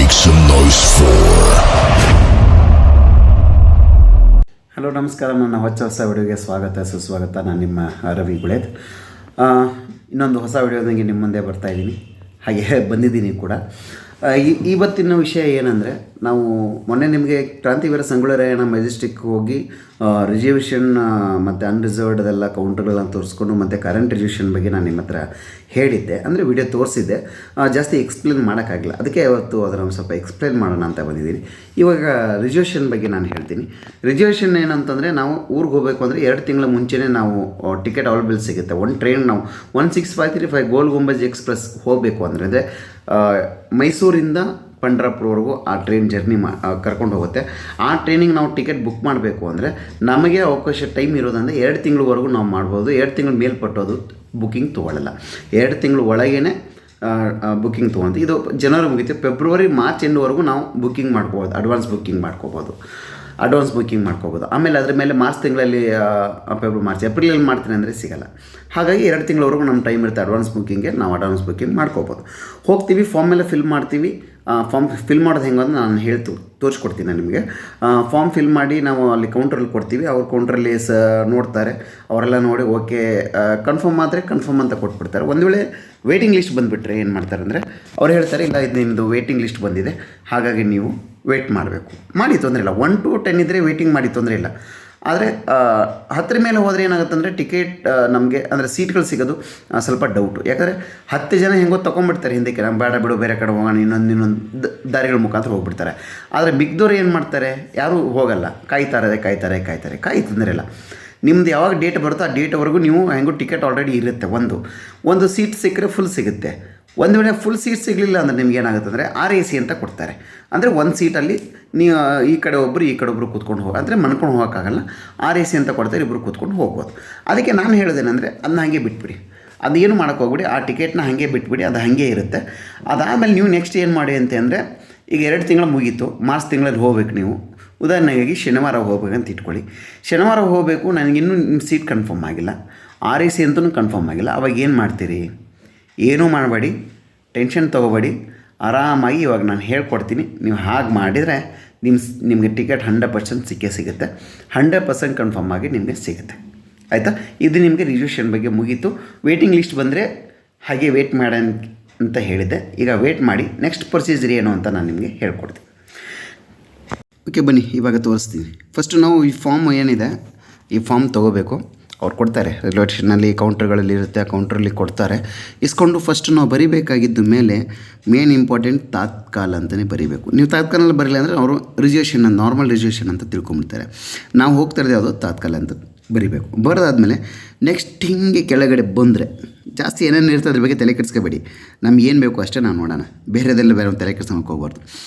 Make some noise for. Hello ನಮಸ್ಕಾರ, ನನ್ನ ಹೊಸ ವಿಡಿಯೋಗೆ ಸ್ವಾಗತ ಸುಸ್ವಾಗತ. ನಾನು ನಿಮ್ಮ ರವಿ ಗುಳೇದ್. ಇನ್ನೊಂದು ಹೊಸ ವಿಡಿಯೋದಂಗೆ ನಿಮ್ಮ ಮುಂದೆ ಬರ್ತಾಯಿದ್ದೀನಿ, ಹಾಗೆ ಬಂದಿದ್ದೀನಿ ಕೂಡ. ಇವತ್ತಿನ ವಿಷಯ ಏನಂದರೆ, ನಾವು ಮೊನ್ನೆ ನಿಮಗೆ ಕ್ರಾಂತಿವೀರ ಸಂಗೊಳ್ಳಿ ಮೆಜೆಸ್ಟಿಕ್ ಹೋಗಿ ರಿಸರ್ವೇಷನ್ ಮತ್ತು ಅನ್ರಿಸರ್ವ್ಡ್ದೆಲ್ಲ ಕೌಂಟರ್ಗಳನ್ನ ತೋರಿಸ್ಕೊಂಡು ಮತ್ತು ಕರೆಂಟ್ ರಿಸರ್ವೇಷನ್ ಬಗ್ಗೆ ನಾನು ನಿಮ್ಮ ಹತ್ರ ಹೇಳಿದ್ದೆ, ಅಂದರೆ ವಿಡಿಯೋ ತೋರಿಸಿದ್ದೆ. ಜಾಸ್ತಿ ಎಕ್ಸ್ಪ್ಲೇನ್ ಮಾಡೋಕ್ಕಾಗಿಲ್ಲ, ಅದಕ್ಕೆ ಇವತ್ತು ಅದನ್ನು ಸ್ವಲ್ಪ ಎಕ್ಸ್ಪ್ಲೇನ್ ಮಾಡೋಣ ಅಂತ ಬಂದಿದ್ದೀನಿ. ಇವಾಗ ರಿಸರ್ವೇಷನ್ ಬಗ್ಗೆ ನಾನು ಹೇಳ್ತೀನಿ. ರಿಸರ್ವೇಷನ್ ಏನಂತಂದರೆ, ನಾವು ಊರಿಗೆ ಹೋಗಬೇಕು ಅಂದರೆ 2 ತಿಂಗಳ ಮುಂಚೆನೇ ನಾವು ಟಿಕೆಟ್ ಅವೈಲೇಬಲ್ ಸಿಗುತ್ತೆ. ಒಂದು ಟ್ರೈನ್ ನಾವು 16535 ಗೋಲ್ ಗುಂಬಜ್ ಎಕ್ಸ್ಪ್ರೆಸ್ ಹೋಗಬೇಕು ಅಂದರೆ ಮೈಸೂರಿಂದ ಪಂಡ್ರಾಪುರವರೆಗೂ ಆ ಟ್ರೈನ್ ಜರ್ನಿ ಕರ್ಕೊಂಡು ಹೋಗುತ್ತೆ. ಆ ಟ್ರೈನಿಗೆ ನಾವು ಟಿಕೆಟ್ ಬುಕ್ ಮಾಡಬೇಕು ಅಂದರೆ ನಮಗೆ ಅವಕಾಶ ಟೈಮ್ ಇರೋದಂದರೆ 2 ತಿಂಗಳವರೆಗೂ ನಾವು ಮಾಡ್ಬೋದು. 2 ತಿಂಗಳು ಮೇಲ್ಪಟ್ಟೋದು ಬುಕ್ಕಿಂಗ್ ತೊಗೊಳ್ಳಲ್ಲ. 2 ತಿಂಗಳು ಒಳಗೇ ಬುಕ್ಕಿಂಗ್ ತೊಗೊಂಡು, ಇದು ಜನವರಿ ಮುಗಿತು, ಫೆಬ್ರವರಿ ಮಾರ್ಚ್ ಎಂಡ್ವರೆಗೂ ನಾವು ಬುಕ್ಕಿಂಗ್ ಮಾಡ್ಕೋಬೋದು, ಅಡ್ವಾನ್ಸ್ ಬುಕ್ಕಿಂಗ್ ಮಾಡ್ಕೋಬೋದು. ಆಮೇಲೆ ಅದ್ರ ಮೇಲೆ ಮಾರ್ಚ್ ತಿಂಗಳಲ್ಲಿ ಏಪ್ರಿಲಲ್ಲಿ ಮಾಡ್ತೀನಿ ಅಂದರೆ ಸಿಗೋಲ್ಲ. ಹಾಗಾಗಿ 2 ತಿಂಗಳವರೆಗೂ ನಮ್ಮ ಟೈಮ್ ಇರುತ್ತೆ ಅಡ್ವಾನ್ಸ್ ಬುಕ್ಕಿಂಗ್ಗೆ. ನಾವು ಅಡ್ವಾನ್ಸ್ ಬುಕ್ಕಿಂಗ್ ಮಾಡ್ಕೋಬೋದು. ಹೋಗ್ತೀವಿ, ಫಾರ್ಮ್ ಎಲ್ಲ ಫಿಲ್ ಮಾಡ್ತೀವಿ. ಫಾರ್ಮ್ ಫಿಲ್ ಮಾಡೋದು ಹೆಂಗೆ ಅಂತ ನಾನು ತೋರಿಸ್ಕೊಡ್ತೀನಿ ನಿಮಗೆ. ಫಾರ್ಮ್ ಫಿಲ್ ಮಾಡಿ ನಾವು ಅಲ್ಲಿ ಕೌಂಟ್ರಲ್ಲಿ ಕೊಡ್ತೀವಿ. ಅವ್ರು ಕೌಂಟ್ರಲ್ಲಿ ನೋಡ್ತಾರೆ. ಅವರೆಲ್ಲ ನೋಡಿ ಓಕೆ ಕನ್ಫರ್ಮ್ ಆದರೆ ಕನ್ಫರ್ಮ್ ಅಂತ ಕೊಟ್ಬಿಡ್ತಾರೆ. ಒಂದು ವೇಳೆ ವೇಟಿಂಗ್ ಲಿಸ್ಟ್ ಬಂದುಬಿಟ್ರೆ ಏನು ಮಾಡ್ತಾರೆ ಅಂದರೆ, ಅವ್ರು ಹೇಳ್ತಾರೆ ಇಲ್ಲ, ಇದು ನಿಮ್ಮದು ವೇಟಿಂಗ್ ಲಿಸ್ಟ್ ಬಂದಿದೆ, ಹಾಗಾಗಿ ನೀವು ವೇಟ್ ಮಾಡಬೇಕು. ಮಾಡಿ ತೊಂದರೆ ಇಲ್ಲ. 1 to 10 ಇದ್ದರೆ ವೇಟಿಂಗ್ ಮಾಡಿ ತೊಂದರೆ ಇಲ್ಲ. ಆದರೆ 10 ಮೇಲೆ ಹೋದರೆ ಏನಾಗುತ್ತೆ ಅಂದರೆ, ಟಿಕೆಟ್ ನಮಗೆ ಅಂದರೆ ಸೀಟ್ಗಳು ಸಿಗೋದು ಸ್ವಲ್ಪ ಡೌಟು. ಯಾಕಂದರೆ 10 ಜನ ಹೆಂಗೋ ತೊಗೊಂಡ್ಬಿಡ್ತಾರೆ ಹಿಂದಕ್ಕೆ, ನಮ್ಮ ಬೇಡ ಬಿಡು ಬೇರೆ ಕಡೆ ಹೋಗೋಣ, ಇನ್ನೊಂದು ದಾರಿಗಳ ಮುಖಾಂತರ ಹೋಗ್ಬಿಡ್ತಾರೆ. ಆದರೆ ಮಿಕ್ದವ್ರು ಏನು ಮಾಡ್ತಾರೆ, ಯಾರೂ ಹೋಗಲ್ಲ, ಕಾಯಿ ತೊಂದರೆ ಇಲ್ಲ. ನಿಮ್ದು ಯಾವಾಗ ಡೇಟ್ ಬರುತ್ತೋ ಆ ಡೇಟ್ವರೆಗೂ ನೀವು ಹೆಂಗೂ ಟಿಕೆಟ್ ಆಲ್ರೆಡಿ ಇರುತ್ತೆ. ಒಂದು ಸೀಟ್ ಸಿಕ್ಕರೆ ಫುಲ್ ಸಿಗುತ್ತೆ. ಒಂದು ವೇಳೆ ಫುಲ್ ಸೀಟ್ ಸಿಗಲಿಲ್ಲ ಅಂದರೆ ನಿಮ್ಗೆ ಏನಾಗುತ್ತೆ ಅಂದರೆ RAC ಅಂತ ಕೊಡ್ತಾರೆ. ಅಂದರೆ ಒಂದು ಸೀಟಲ್ಲಿ ನೀವು ಈ ಕಡೆ ಒಬ್ಬರು ಕೂತ್ಕೊಂಡು ಅಂದರೆ ಮನ್ಕೊಂಡು ಹೋಗೋಕ್ಕಾಗಲ್ಲ. RAC ಅಂತ ಕೊಡ್ತಾರೆ, ಇಬ್ಬರು ಕೂತ್ಕೊಂಡು ಹೋಗ್ಬೋದು. ಅದಕ್ಕೆ ನಾನು ಹೇಳೋದೇನೆಂದರೆ, ಅದನ್ನ ಹಾಗೆ ಬಿಟ್ಬಿಡಿ, ಅದೇನು ಮಾಡೋಕ್ಕೆ ಹೋಗ್ಬಿಡಿ, ಆ ಟಿಕೆಟ್ನ ಹಾಗೆ ಬಿಟ್ಬಿಡಿ, ಅದು ಹಾಗೆ ಇರುತ್ತೆ. ಅದಾದಮೇಲೆ ನೀವು ನೆಕ್ಸ್ಟ್ ಏನು ಮಾಡಿ ಅಂದರೆ, ಈಗ 2 ತಿಂಗಳು ಮುಗೀತು, ಮಾರ್ಚ್ ತಿಂಗಳಲ್ಲಿ ಹೋಗ್ಬೇಕು ನೀವು. ಉದಾಹರಣೆಗಾಗಿ ಶನಿವಾರ ಹೋಗ್ಬೇಕಂತ ಇಟ್ಕೊಳ್ಳಿ. ಶನಿವಾರ ಹೋಗಬೇಕು, ನನಗಿನ್ನೂ ನಿಮ್ಮ ಸೀಟ್ ಕನ್ಫರ್ಮ್ ಆಗಿಲ್ಲ, RAC ಅಂತಲೂ ಕನ್ಫರ್ಮ್ ಆಗಿಲ್ಲ. ಅವಾಗ ಏನು ಮಾಡ್ತೀರಿ? ಏನೂ ಮಾಡಬೇಡಿ, ಟೆನ್ಷನ್ ತೊಗೋಬೇಡಿ, ಆರಾಮಾಗಿ ಇವಾಗ ನಾನು ಹೇಳ್ಕೊಡ್ತೀನಿ. ನೀವು ಹಾಗೆ ಮಾಡಿದರೆ ನಿಮಗೆ ಟಿಕೆಟ್ 100% ಸಿಗುತ್ತೆ. 100% ಕನ್ಫರ್ಮ್ ಆಗಿ ನಿಮಗೆ ಸಿಗುತ್ತೆ. ಆಯಿತಾ? ಇದು ನಿಮಗೆ ರಿಸರ್ವೇಷನ್ ಬಗ್ಗೆ ಮುಗೀತು. ವೇಟಿಂಗ್ ಲಿಸ್ಟ್ ಬಂದರೆ ಹಾಗೆ ವೇಟ್ ಮಾಡಿ ಅಂತ ಹೇಳಿದ್ದೆ. ಈಗ ವೇಟ್ ಮಾಡಿ, ನೆಕ್ಸ್ಟ್ ಪ್ರೊಸೀಜರ್ ಏನು ಅಂತ ನಾನು ನಿಮಗೆ ಹೇಳ್ಕೊಡ್ತೀನಿ. ಓಕೆ, ಬನ್ನಿ ಇವಾಗ ತೋರಿಸ್ತೀನಿ. ಫಸ್ಟು ನಾವು ಈ ಫಾರ್ಮ್ ಏನಿದೆ, ಈ ಫಾರ್ಮ್ ತೊಗೋಬೇಕು. ಅವ್ರು ಕೊಡ್ತಾರೆ, ರೈಲ್ವೆ ಸ್ಟೇಷನಲ್ಲಿ ಕೌಂಟ್ರ್ಗಳಲ್ಲಿ ಇರುತ್ತೆ, ಆ ಕೌಂಟ್ರಲ್ಲಿ ಕೊಡ್ತಾರೆ. ಇಸ್ಕೊಂಡು ಫಸ್ಟ್ ನಾವು ಬರಿಬೇಕಾಗಿದ್ದು ಮೇಲೆ ಮೇನ್ ಇಂಪಾರ್ಟೆಂಟ್ ತಾತ್ಕಾಲ ಅಂತಲೇ ಬರೀಬೇಕು. ನೀವು ತಾತ್ಕಾಲಲ್ಲಿ ಬರಲಿಲ್ಲ ಅಂದರೆ ಅವರು ರಿಸರ್ವೇಷನ್, ನಾರ್ಮಲ್ ರಿಸರ್ವೇಷನ್ ಅಂತ ತಿಳ್ಕೊಂಬಿಡ್ತಾರೆ. ನಾವು ಹೋಗ್ತಾ ಇರೋದು ಯಾವುದೋ ತಾತ್ಕಾಲ ಅಂತ ಬರಿಬೇಕು. ಬರೋದಾದಮೇಲೆ ನೆಕ್ಸ್ಟ್ ಹಿಂಗೆ ಕೆಳಗಡೆ ಬಂದರೆ ಜಾಸ್ತಿ ಏನೇನು ಇರ್ತದೆ ಅದ್ರ ಬಗ್ಗೆ ತಲೆ ಕೆಡಿಸ್ಕೋಬೇಡಿ. ನಮ್ಗೆ ಏನು ಬೇಕು ಅಷ್ಟೇ ನಾವು ನೋಡೋಣ, ಬೇರೆದೆಲ್ಲ ಬೇರೆ ಒಂದು ತಲೆ ಕೆಡ್ಸ್ಕೊಂಡು ಹೋಗ್ಬಾರ್ದು.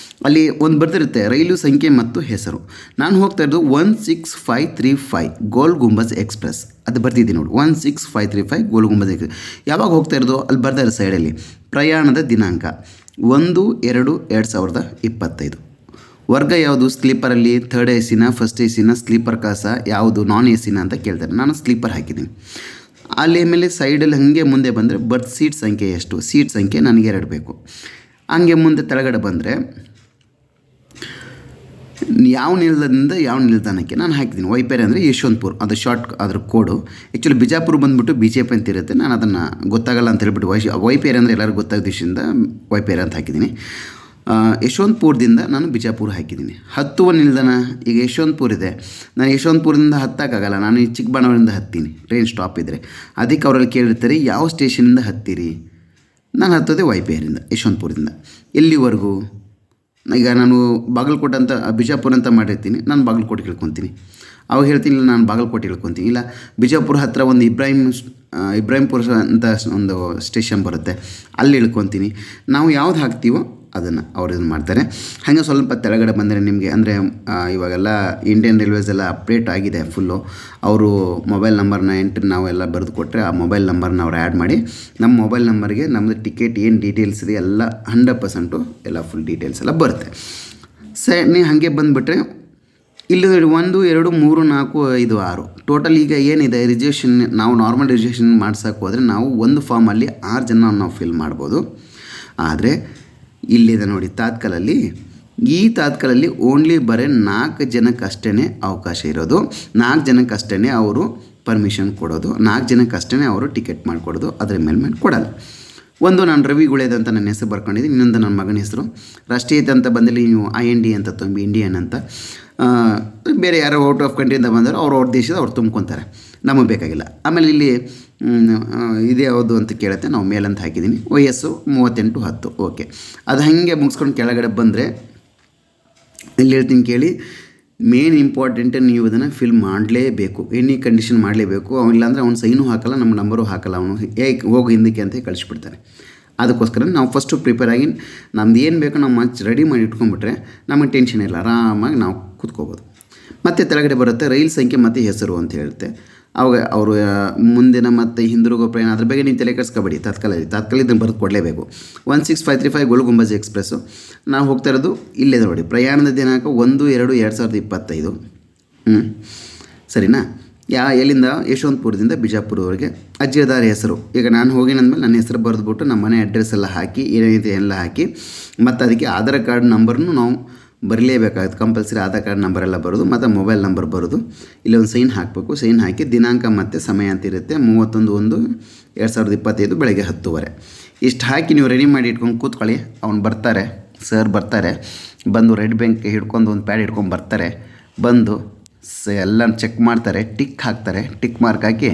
ಅಲ್ಲಿ ಒಂದು ಬರ್ತಿರುತ್ತೆ ರೈಲು ಸಂಖ್ಯೆ ಮತ್ತು ಹೆಸರು. ನಾನು ಹೋಗ್ತಾ ಇರೋದು 16535 ಗೋಲ್ ಗುಂಬಜ್ ಎಕ್ಸ್ಪ್ರೆಸ್, ಅದು ಬರ್ತಿದ್ದೀನಿ ನೋಡಿ, 16535 ಗೋಲ್ ಗುಂಬಜ್ ಎಕ್ಸ್ಪ್ರೆಸ್. ಯಾವಾಗ ಹೋಗ್ತಾ ಇರೋದು ಅಲ್ಲಿ ಬರ್ತಾರೆ ಸೈಡಲ್ಲಿ, ಪ್ರಯಾಣದ ದಿನಾಂಕ 1/2/2025. ವರ್ಗ ಯಾವುದು? ಸ್ಲೀಪರಲ್ಲಿ ಥರ್ಡ್ AC-ನ, ಫಸ್ಟ್ AC-ನ, ಸ್ಲೀಪರ್ ಕ್ಲಾಸ ಯಾವುದು, ನಾನ್ AC-ನ ಅಂತ ಕೇಳ್ತಾರೆ. ನಾನು ಸ್ಲೀಪರ್ ಹಾಕಿದ್ದೀನಿ. ಅಲ್ಲಿ ಆಮೇಲೆ ಸೈಡಲ್ಲಿ ಹಾಗೆ ಮುಂದೆ ಬಂದರೆ ಬರ್ತ್ ಸೀಟ್ ಸಂಖ್ಯೆ ಎಷ್ಟು, ಸೀಟ್ ಸಂಖ್ಯೆ ನನಗೆ 2 ಬೇಕು. ಹಂಗೆ ಮುಂದೆ ತೆಳಗಡೆ ಬಂದರೆ ಯಾವ ನಿಲ್ದಾಣದಿಂದ ಯಾವ ನಿಲ್ದಾಣಕ್ಕೆ ನಾನು ಹಾಕಿದ್ದೀನಿ. ವೈಪೇರಿ ಅಂದರೆ ಯಶವಂತಪುರ, ಅದು ಶಾರ್ಟ್, ಅದ್ರ ಕೋಡು. ಆ್ಯಕ್ಚುಲಿ ಬಿಜಾಪುರ ಬಂದುಬಿಟ್ಟು BJP ಅಂತ ಇರುತ್ತೆ. ನಾನು ಅದನ್ನು ಗೊತ್ತಾಗಲ್ಲ ಅಂತ ಹೇಳ್ಬಿಟ್ಟು ವೈಪೇರಿ ಅಂದರೆ ಎಲ್ಲರಿಗೂ ಗೊತ್ತಾಗ ದಿಶದಿಂದ ವೈಪೇರಿ ಅಂತ ಹಾಕಿದ್ದೀನಿ. ಯಶವಂತಪುರದಿಂದ ನಾನು ಬಿಜಾಪುರ ಹಾಕಿದ್ದೀನಿ. ಹತ್ತುವ ನಿಲ್ದಾಣ, ಈಗ ಯಶವಂತಪುರ ಇದೆ, ನಾನು ಯಶವಂತಪುರದಿಂದ ಹತ್ತಕ್ಕಾಗಲ್ಲ, ನಾನು ಈ ಚಿಕ್ಕಬಳ್ಳಾಪುರದಿಂದ ಹತ್ತೀನಿ, ಟ್ರೈನ್ ಸ್ಟಾಪ್ ಇದ್ದರೆ. ಅದಕ್ಕೆ ಅವರಲ್ಲಿ ಕೇಳಿರ್ತಾರೆ ಯಾವ ಸ್ಟೇಷನಿಂದ ಹತ್ತೀರಿ. ನಾನು ಹತ್ತೋದೆ ವೈಪೇರಿಂದ, ಯಶವಂತಪುರದಿಂದ. ಎಲ್ಲಿವರೆಗೂ? ಈಗ ನಾನು ಬಾಗಲಕೋಟೆ ಅಂತ ಬಿಜಾಪುರ ಅಂತ ಮಾಡಿರ್ತೀನಿ, ನಾನು ಬಾಗಲಕೋಟೆ ಇಳ್ಕೊತೀನಿ. ಅವಾಗ ಹೇಳ್ತೀನಿ ಇಲ್ಲ ನಾನು ಬಾಗಲಕೋಟೆ ಇಳ್ಕೊತೀನಿ. ಇಲ್ಲ ಬಿಜಾಪುರ ಹತ್ತಿರ ಒಂದು ಇಬ್ರಾಹಿಂಪುರ ಅಂತ ಒಂದು ಸ್ಟೇಷನ್ ಬರುತ್ತೆ, ಅಲ್ಲಿ ಇಳ್ಕೊತೀನಿ. ನಾವು ಯಾವ್ದು ಹಾಕ್ತೀವೋ ಅದನ್ನು ಅವ್ರು ಇದನ್ನು ಮಾಡ್ತಾರೆ. ಹಾಗೆ ಸ್ವಲ್ಪ ತೆಳಗಡೆ ಬಂದರೆ ನಿಮಗೆ ಅಂದರೆ ಇವಾಗೆಲ್ಲ ಇಂಡಿಯನ್ ರೈಲ್ವೇಸ್ ಎಲ್ಲ ಅಪ್ಡೇಟ್ ಆಗಿದೆ ಫುಲ್ಲು. ಅವರು ಮೊಬೈಲ್ ನಂಬರ್ನ ಎಂಟ್ರಿ ನಾವೆಲ್ಲ ಬರೆದು ಕೊಟ್ಟರೆ ಆ ಮೊಬೈಲ್ ನಂಬರ್ನ ಅವ್ರು ಆ್ಯಡ್ ಮಾಡಿ ನಮ್ಮ ಮೊಬೈಲ್ ನಂಬರ್ಗೆ ನಮ್ಮದು ಟಿಕೆಟ್ ಏನು ಡೀಟೇಲ್ಸ್ ಇದೆ ಎಲ್ಲ 100% ಎಲ್ಲ ಫುಲ್ ಡೀಟೇಲ್ಸ್ ಎಲ್ಲ ಬರುತ್ತೆ. ನೀವು ಹಾಗೆ ಬಂದುಬಿಟ್ರೆ ಇಲ್ಲಿ 1 2 3 4 5 6 ಟೋಟಲ್ ಈಗ ಏನಿದೆ ರಿಸರ್ವೇಷನ್, ನಾವು ನಾರ್ಮಲ್ ರಿಸರ್ವೇಷನ್ ಮಾಡ್ಸೋಕೆ ಹೋದರೆ ನಾವು ಒಂದು ಫಾರ್ಮಲ್ಲಿ 6 ಜನ ನಾವು ಫಿಲ್ ಮಾಡ್ಬೋದು. ಆದರೆ ಇಲ್ಲಿದೆ ನೋಡಿ ತಾತ್ಕಾಲಲ್ಲಿ. ಈ ತಾತ್ಕಾಲಲ್ಲಿ ಓನ್ಲಿ ಬರೀ 4 ಜನಕ್ಕಷ್ಟೇ ಅವಕಾಶ ಇರೋದು. 4 ಜನಕ್ಕಷ್ಟೇ ಅವರು ಪರ್ಮಿಷನ್ ಕೊಡೋದು, 4 ಜನಕ್ಕಷ್ಟೇ ಅವರು ಟಿಕೆಟ್ ಮಾಡಿಕೊಡೋದು. ಅದರ ಮೇಲೆ ಕೊಡಲ್ಲ. ಒಂದು ನಾನು ರವಿ ಗುಳೇದ್ ಅಂತ ನನ್ನ ಹೆಸರು ಬರ್ಕೊಂಡಿದ್ದೀನಿ, ಇನ್ನೊಂದು ನನ್ನ ಮಗನ ಹೆಸರು. ರಾಷ್ಟ್ರೀಯತೆ ಅಂತ ಬಂದಲ್ಲಿ ನೀವು IND ಅಂತ ತುಂಬಿ ಇಂಡಿಯನ್ ಅಂತ. ಬೇರೆ ಯಾರೋ ಔಟ್ ಆಫ್ ಕಂಟ್ರಿಯಿಂದ ಬಂದರೆ ಅವ್ರ ದೇಶದ ಅವ್ರು ತುಂಬ್ಕೊತಾರೆ, ನಮಗೆ ಬೇಕಾಗಿಲ್ಲ. ಆಮೇಲೆ ಇಲ್ಲಿ ಇದೇ ಯಾವುದು ಅಂತ ಕೇಳುತ್ತೆ, ನಾವು ಮೇಲಂತ ಹಾಕಿದ್ದೀನಿ. ವಯಸ್ಸು 38-10. ಓಕೆ, ಅದು ಹಾಗೆ ಮುಗಿಸ್ಕೊಂಡು ಕೆಳಗಡೆ ಬಂದರೆ ಇಲ್ಲಿ ಹೇಳ್ತೀನಿ ಕೇಳಿ. ಮೇನ್ ಇಂಪಾರ್ಟೆಂಟ್, ನೀವು ಇದನ್ನು ಫಿಲ್ ಮಾಡಲೇಬೇಕು, ಎನಿ ಕಂಡೀಷನ್ ಮಾಡಲೇಬೇಕು. ಇಲ್ಲಾಂದರೆ ಅವ್ನು ಸೈನು ಹಾಕಲ್ಲ, ನಮ್ಮ ನಂಬರು ಹಾಕಲ್ಲ. ಅವನು ಹೋಗಿ ಹಿಂದಕ್ಕೆ ಅಂತ ಕಳಿಸ್ಬಿಡ್ತಾನೆ. ಅದಕ್ಕೋಸ್ಕರ ನಾವು ಫಸ್ಟು ಪ್ರಿಪೇರ್ ಆಗಿ ನಮ್ದು ಏನು ಬೇಕೋ ನಾವು ರೆಡಿ ಮಾಡಿ ಇಟ್ಕೊಂಡ್ಬಿಟ್ರೆ ನಮಗೆ ಟೆನ್ಷನ್ ಇಲ್ಲ, ಆರಾಮಾಗಿ ನಾವು ಕೂತ್ಕೋಬೋದು. ಮತ್ತು ಕೆಳಗಡೆ ಬರುತ್ತೆ ರೈಲ್ ಸಂಖ್ಯೆ ಮತ್ತು ಹೆಸರು ಅಂತ ಹೇಳುತ್ತೆ. ಅವಾಗ ಅವರು ಮುಂದಿನ ಮತ್ತು ಹಿಂದಿರುಗೋ ಪ್ರಯಾಣ ಅದ್ರ ಬಗ್ಗೆ ನೀವು ತಲೆ ಕೆಡಿಸ್ಕೊಬೇಡಿ. ತಾತ್ಕಾಲ ಇದನ್ನು ಬರೆದು ಕೊಡಲೇಬೇಕು. 16535 ಗೋಲ್ ಗುಂಬಜ್ ಎಕ್ಸ್ಪ್ರೆಸ್ಸು ನಾವು ಹೋಗ್ತಾ ಇರೋದು ಇಲ್ಲೇ ನೋಡಿ. ಪ್ರಯಾಣದ ದಿನಾಂಕ 1/2/2025. ಸರಿನಾ? ಎಲ್ಲಿಂದ? ಯಶವಂತಪುರದಿಂದ ಬಿಜಾಪುರವರೆಗೆ. ಅಜ್ಜಿದಾರ ಹೆಸರು ಈಗ ನಾನು ಹೋಗಿನಂದ್ಮೇಲೆ ನನ್ನ ಹೆಸರು ಬರೆದುಬಿಟ್ಟು ನಮ್ಮ ಮನೆ ಅಡ್ರೆಸ್ ಎಲ್ಲ ಹಾಕಿ ಏನೈತೆ ಎಲ್ಲ ಹಾಕಿ, ಮತ್ತು ಅದಕ್ಕೆ ಆಧಾರ್ ಕಾರ್ಡ್ ನಂಬರ್ನು ನಾವು ಬರಲೇಬೇಕಾಗುತ್ತೆ. ಕಂಪಲ್ಸರಿ ಆಧಾರ್ ಕಾರ್ಡ್ ನಂಬರ್ ಎಲ್ಲ ಬರೋದು ಮತ್ತು ಮೊಬೈಲ್ ನಂಬರ್ ಬರೋದು. ಇಲ್ಲಿ ಒಂದು ಸೈನ್ ಹಾಕಬೇಕು. ಸೈನ್ ಹಾಕಿ ದಿನಾಂಕ ಮತ್ತು ಸಮಯ ಅಂತ ಇರುತ್ತೆ. 31/1/2025 ಬೆಳಗ್ಗೆ 10:00. ಇಷ್ಟು ಹಾಕಿ ನೀವು ರೆಡಿ ಮಾಡಿ ಇಟ್ಕೊಂಡು ಕೂತ್ಕೊಳ್ಳಿ. ಅವ್ನು ಬರ್ತಾರೆ, ಸರ್ ಬರ್ತಾರೆ. ಬಂದು ರೆಡ್ ಬ್ಯಾಂಕ್ ಹಿಡ್ಕೊಂಡು ಒಂದು ಪ್ಯಾಡ್ ಹಿಡ್ಕೊಂಡು ಬರ್ತಾರೆ. ಬಂದು ಎಲ್ಲ ಚೆಕ್ ಮಾಡ್ತಾರೆ, ಟಿಕ್ ಹಾಕ್ತಾರೆ. ಟಿಕ್ ಮಾರ್ಕ್ ಹಾಕಿ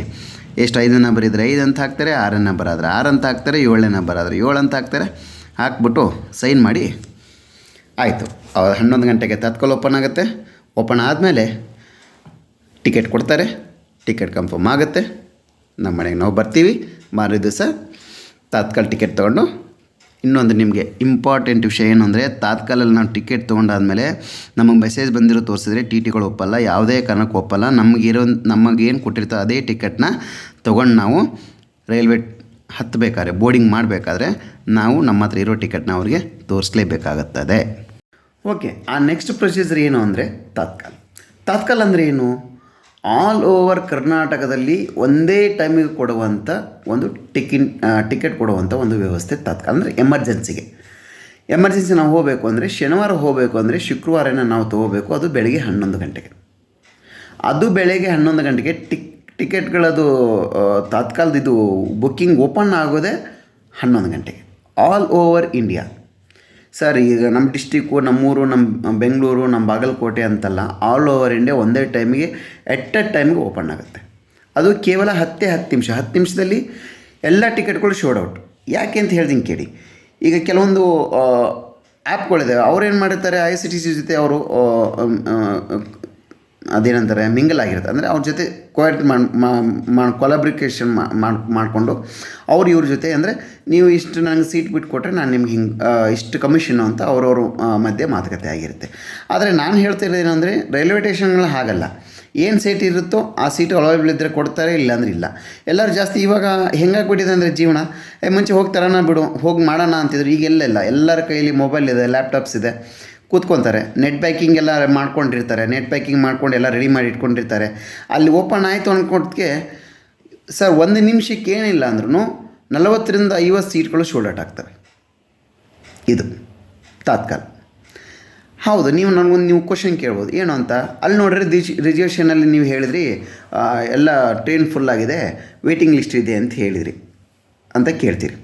ಎಷ್ಟು 5 ನಂಬರ್ ಇದ್ದರೆ 5 ಅಂತ ಹಾಕ್ತಾರೆ, 6 ನಂಬರ್ ಆದರೆ 6 ಅಂತ ಹಾಕ್ತಾರೆ, 7 ನಂಬರ್ ಆದರೆ 7 ಅಂತ ಹಾಕ್ತಾರೆ. ಹಾಕ್ಬಿಟ್ಟು ಸೈನ್ ಮಾಡಿ ಆಯಿತು. 11 ಗಂಟೆಗೆ ತಾತ್ಕಾಲ ಓಪನ್ ಆಗುತ್ತೆ. ಓಪನ್ ಆದಮೇಲೆ ಟಿಕೆಟ್ ಕೊಡ್ತಾರೆ. ಟಿಕೆಟ್ ಕನ್ಫರ್ಮ್ ಆಗುತ್ತೆ. ನಮ್ಮ ಮನೆಗೆ ನಾವು ಬರ್ತೀವಿ. ಮಾರನೇ ದಿವಸ ತಾತ್ಕಾಲ ಟಿಕೆಟ್ ತೊಗೊಂಡು. ಇನ್ನೊಂದು ನಿಮಗೆ ಇಂಪಾರ್ಟೆಂಟ್ ವಿಷಯ ಏನು ಅಂದರೆ, ತಾತ್ಕಾಲಲ್ಲಿ ನಾವು ಟಿಕೆಟ್ ತೊಗೊಂಡಾದ್ಮೇಲೆ ನಮಗೆ ಮೆಸೇಜ್ ಬಂದಿರೋ ತೋರಿಸಿದ್ರೆ TTಗಳು ಒಪ್ಪಲ್ಲ, ಯಾವುದೇ ಕಾರಣಕ್ಕೂ ಒಪ್ಪಲ್ಲ. ನಮಗೇನು ಕೊಟ್ಟಿರ್ತಾರೆ ಅದೇ ಟಿಕೆಟ್ನ ತೊಗೊಂಡು ನಾವು ರೈಲ್ವೆ ಹತ್ತಬೇಕಾದ್ರೆ, ಬೋರ್ಡಿಂಗ್ ಮಾಡಬೇಕಾದ್ರೆ ನಾವು ನಮ್ಮ ಹತ್ರ ಇರೋ ಟಿಕೆಟ್ನ ಅವ್ರಿಗೆ ತೋರಿಸಲೇಬೇಕಾಗುತ್ತದೆ. ಓಕೆ, ಆ ನೆಕ್ಸ್ಟ್ ಪ್ರೊಸೀಜರ್ ಏನು ಅಂದರೆ ತಾತ್ಕಾಲ ಅಂದರೆ ಏನು? ಆಲ್ ಓವರ್ ಕರ್ನಾಟಕದಲ್ಲಿ ಒಂದೇ ಟೈಮಿಗೆ ಕೊಡುವಂಥ ಒಂದು ಟಿಕೆಟ್ ಕೊಡುವಂಥ ಒಂದು ವ್ಯವಸ್ಥೆ ತಾತ್ಕಾಲ. ಅಂದರೆ ಎಮರ್ಜೆನ್ಸಿ ನಾವು ಹೋಗಬೇಕು ಅಂದರೆ, ಶನಿವಾರ ಹೋಗಬೇಕು ಅಂದರೆ ಶುಕ್ರವಾರನ ನಾವು ತೊಗೋಬೇಕು. ಅದು ಬೆಳಗ್ಗೆ 11 ಗಂಟೆಗೆ. ಅದು ಬೆಳಗ್ಗೆ 11 ಗಂಟೆಗೆ ಟಿಕೆಟ್ಗಳದು ತಾತ್ಕಾಲದ್ದು ಬುಕ್ಕಿಂಗ್ ಓಪನ್ ಆಗೋದೇ 11 ಗಂಟೆಗೆ ಆಲ್ ಓವರ್ ಇಂಡಿಯಾ. ಸರ್, ಈಗ ನಮ್ಮ ಡಿಸ್ಟಿಕ್ಕು, ನಮ್ಮೂರು, ನಮ್ಮ ಬೆಂಗಳೂರು, ನಮ್ಮ ಬಾಗಲಕೋಟೆ ಅಂತಲ್ಲ, ಆಲ್ ಓವರ್ ಇಂಡಿಯಾ ಒಂದೇ ಟೈಮಿಗೆ ಎಟ್ ಎ ಟೈಮಿಗೆ ಓಪನ್ ಆಗುತ್ತೆ. ಅದು ಕೇವಲ 10 ನಿಮಿಷದಲ್ಲಿ ಎಲ್ಲ ಟಿಕೆಟ್ಗಳು ಶೋಡ್ ಔಟ್. ಯಾಕೆ ಅಂತ ಹೇಳ್ತೀನಿ ಕೇಳಿ. ಈಗ ಕೆಲವೊಂದು ಆ್ಯಪ್ಗಳಿದೆ, ಅವ್ರೇನು ಮಾಡಿರ್ತಾರೆ, IRCTC ಜೊತೆ ಅವರು ಅದೇನಂತಾರೆ ಮಿಂಗಲ್ ಆಗಿರುತ್ತೆ. ಅಂದರೆ ಅವ್ರ ಜೊತೆ ಕೊಲಾಬ್ರಿಕೇಷನ್ ಮಾಡಿಕೊಂಡು ಇವ್ರ ಜೊತೆ ಅಂದರೆ ನೀವು ಇಷ್ಟು ನನಗೆ ಸೀಟ್ ಬಿಟ್ಟು ಕೊಟ್ಟರೆ ನಾನು ನಿಮ್ಗೆ ಇಷ್ಟು ಕಮಿಷನು ಅಂತ ಅವ್ರವ್ರ ಮಧ್ಯೆ ಮಾತುಕತೆ ಆಗಿರುತ್ತೆ. ಆದರೆ ನಾನು ಹೇಳ್ತಿರೋದೇನು ಅಂದರೆ, ರೈಲ್ವೆ ಸ್ಟೇಷನ್ಗಳು ಹಾಗಲ್ಲ. ಏನು ಸೀಟ್ ಇರುತ್ತೋ ಆ ಸೀಟು ಅವೈಲೇಬಲ್ ಇದ್ದರೆ ಕೊಡ್ತಾರೆ, ಇಲ್ಲಾಂದ್ರೆ ಇಲ್ಲ. ಎಲ್ಲರೂ ಜಾಸ್ತಿ ಇವಾಗ ಹೆಂಗಾಗ್ಬಿಟ್ಟಿದೆ ಅಂದರೆ ಜೀವನ, ಮುಂಚೆ ಹೋಗ್ತಾರಣ ಬಿಡು, ಹೋಗಿ ಮಾಡೋಣ ಅಂತಿದ್ರು. ಈಗ ಎಲ್ಲರ ಕೈಯಲ್ಲಿ ಮೊಬೈಲ್ ಇದೆ, ಲ್ಯಾಪ್ಟಾಪ್ಸ್ ಇದೆ, ಕೂತ್ಕೊತಾರೆ. ನೆಟ್ ಬ್ಯಾಂಕಿಂಗ್ ಎಲ್ಲ ಮಾಡ್ಕೊಂಡಿರ್ತಾರೆ. ನೆಟ್ ಬ್ಯಾಂಕಿಂಗ್ ಮಾಡ್ಕೊಂಡು ಎಲ್ಲ ರೆಡಿ ಮಾಡಿ ಇಟ್ಕೊಂಡಿರ್ತಾರೆ. ಅಲ್ಲಿ ಓಪನ್ ಆಯಿತು ಅಂದ್ಕೊಟ್ಟಿಗೆ ಸರ್ 1 ನಿಮಿಷಕ್ಕೆ ಏನಿಲ್ಲ ಅಂದ್ರೂ 40-50 ಸೀಟ್ಗಳು ಶೋಲ್ಡ್ ಔಟ್ ಆಗ್ತವೆ. ಇದು ತಾತ್ಕಾಲ. ಹೌದು, ನೀವು ಕ್ವಶನ್ ಕೇಳ್ಬೋದು, ಏನು ಅಂತ. ಅಲ್ಲಿ ನೋಡ್ರಿ ರಿಸರ್ವೇಷನಲ್ಲಿ ನೀವು ಹೇಳಿದ್ರಿ ಎಲ್ಲ ಟ್ರೈನ್ ಫುಲ್ಲಾಗಿದೆ, ವೇಟಿಂಗ್ ಲಿಸ್ಟ್ ಇದೆ ಅಂತ ಹೇಳಿದ್ರಿ ಅಂತ ಕೇಳ್ತೀರಿ.